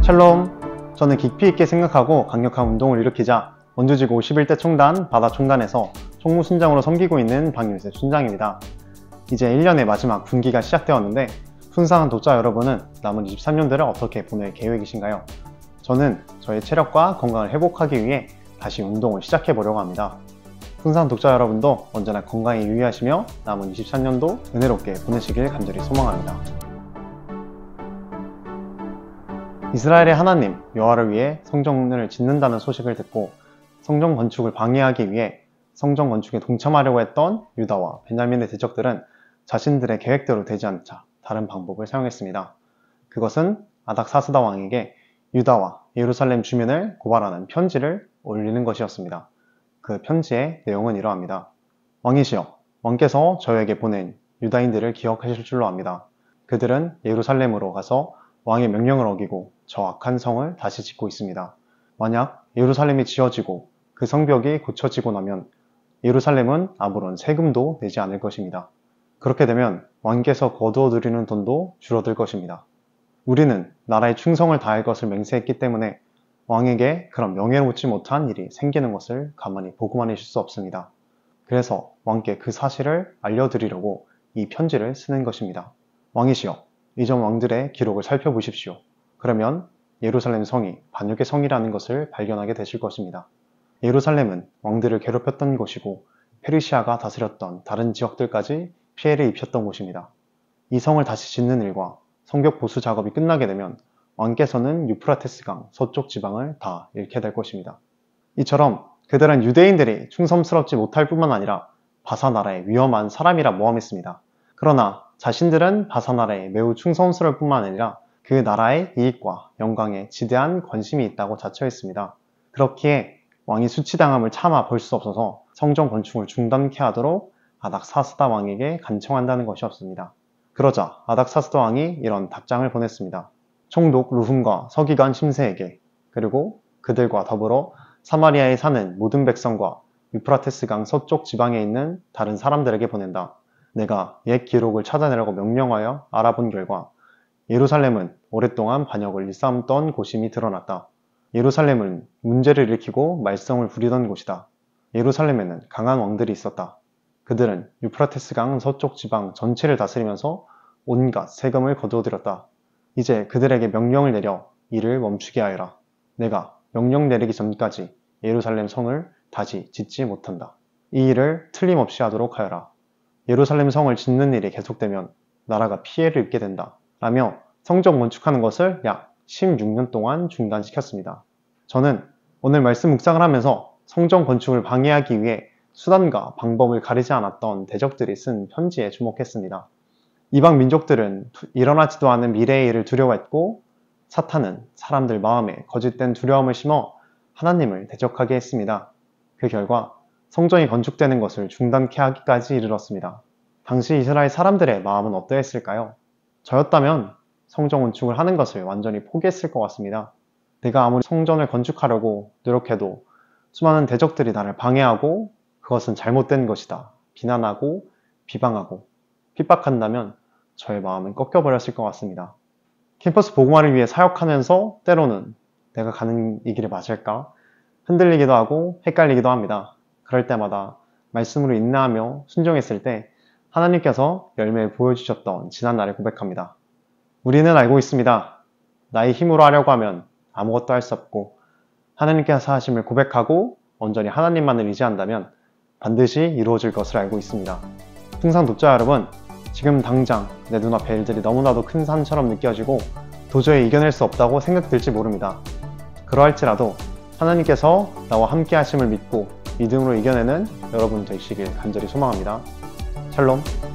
샬롬. 저는 깊이 있게 생각하고 강력한 운동을 일으키자 원주지구 51대 총단 바다총단에서 총무순장으로 섬기고 있는 박윤세 순장입니다. 이제 1년의 마지막 분기가 시작되었는데 순상한 독자 여러분은 남은 23년들을 어떻게 보낼 계획이신가요? 저는 저의 체력과 건강을 회복하기 위해 다시 운동을 시작해 보려고 합니다. 순상한 독자 여러분도 언제나 건강에 유의하시며 남은 23년도 은혜롭게 보내시길 간절히 소망합니다. 이스라엘의 하나님 여호와를 위해 성전을 짓는다는 소식을 듣고 성전 건축을 방해하기 위해 성전 건축에 동참하려고 했던 유다와 베냐민의 대적들은 자신들의 계획대로 되지 않자 다른 방법을 사용했습니다. 그것은 아닥사스다 왕에게 유다와 예루살렘 주민을 고발하는 편지를 올리는 것이었습니다. 그 편지의 내용은 이러합니다. 왕이시여, 왕께서 저에게 보낸 유다인들을 기억하실 줄로 압니다. 그들은 예루살렘으로 가서 왕의 명령을 어기고 저 악한 성을 다시 짓고 있습니다. 만약 예루살렘이 지어지고 그 성벽이 고쳐지고 나면 예루살렘은 아무런 세금도 내지 않을 것입니다. 그렇게 되면 왕께서 거두어 들이는 돈도 줄어들 것입니다. 우리는 나라에 충성을 다할 것을 맹세했기 때문에 왕에게 그런 명예롭지 못한 일이 생기는 것을 가만히 보고만 있을 수 없습니다. 그래서 왕께 그 사실을 알려드리려고 이 편지를 쓰는 것입니다. 왕이시여, 이전 왕들의 기록을 살펴보십시오. 그러면 예루살렘 성이 반역의 성이라는 것을 발견하게 되실 것입니다. 예루살렘은 왕들을 괴롭혔던 곳이고 페르시아가 다스렸던 다른 지역들까지 피해를 입혔던 곳입니다. 이 성을 다시 짓는 일과 성벽 보수 작업이 끝나게 되면 왕께서는 유프라테스강 서쪽 지방을 다 잃게 될 것입니다. 이처럼 그들은 유대인들이 충성스럽지 못할 뿐만 아니라 바사 나라의 위험한 사람이라 모함했습니다. 그러나 자신들은 바사 나라에 매우 충성스러울 뿐만 아니라 그 나라의 이익과 영광에 지대한 관심이 있다고 자처했습니다. 그렇기에 왕이 수치당함을 참아 볼 수 없어서 성전 건축을 중단케 하도록 아닥사스다 왕에게 간청한다는 것이었습니다. 그러자 아닥사스다 왕이 이런 답장을 보냈습니다. 총독 루훔과 서기관 심세에게, 그리고 그들과 더불어 사마리아에 사는 모든 백성과 유프라테스강 서쪽 지방에 있는 다른 사람들에게 보낸다. 내가 옛 기록을 찾아내라고 명령하여 알아본 결과 예루살렘은 오랫동안 반역을 일삼던 곳임이 드러났다. 예루살렘은 문제를 일으키고 말썽을 부리던 곳이다. 예루살렘에는 강한 왕들이 있었다. 그들은 유프라테스강 서쪽 지방 전체를 다스리면서 온갖 세금을 거두어들였다. 이제 그들에게 명령을 내려 이를 멈추게 하여라. 내가 명령 내리기 전까지 예루살렘 성을 다시 짓지 못한다. 이 일을 틀림없이 하도록 하여라. 예루살렘 성을 짓는 일이 계속되면 나라가 피해를 입게 된다. 라며 성전 건축하는 것을 약 16년 동안 중단시켰습니다. 저는 오늘 말씀 묵상을 하면서 성전 건축을 방해하기 위해 수단과 방법을 가리지 않았던 대적들이 쓴 편지에 주목했습니다. 이방 민족들은 일어나지도 않은 미래의 일을 두려워했고 사탄은 사람들 마음에 거짓된 두려움을 심어 하나님을 대적하게 했습니다. 그 결과 성전이 건축되는 것을 중단케 하기까지 이르렀습니다. 당시 이스라엘 사람들의 마음은 어떠했을까요? 저였다면 성전 건축을 하는 것을 완전히 포기했을 것 같습니다. 내가 아무리 성전을 건축하려고 노력해도 수많은 대적들이 나를 방해하고 그것은 잘못된 것이다 비난하고 비방하고 핍박한다면 저의 마음은 꺾여버렸을 것 같습니다. 캠퍼스 복음화를 위해 사역하면서 때로는 내가 가는 이 길이 맞을까? 흔들리기도 하고 헷갈리기도 합니다. 그럴 때마다 말씀으로 인내하며 순종했을 때 하나님께서 열매를 보여주셨던 지난날을 고백합니다. 우리는 알고 있습니다. 나의 힘으로 하려고 하면 아무것도 할 수 없고 하나님께서 하심을 고백하고 온전히 하나님만을 의지한다면 반드시 이루어질 것을 알고 있습니다. 풍상 독자 여러분, 지금 당장 내 눈앞에 일들이 너무나도 큰 산처럼 느껴지고 도저히 이겨낼 수 없다고 생각될지 모릅니다. 그러할지라도 하나님께서 나와 함께 하심을 믿고 믿음으로 이겨내는 여러분 되시길 간절히 소망합니다. 샬롬.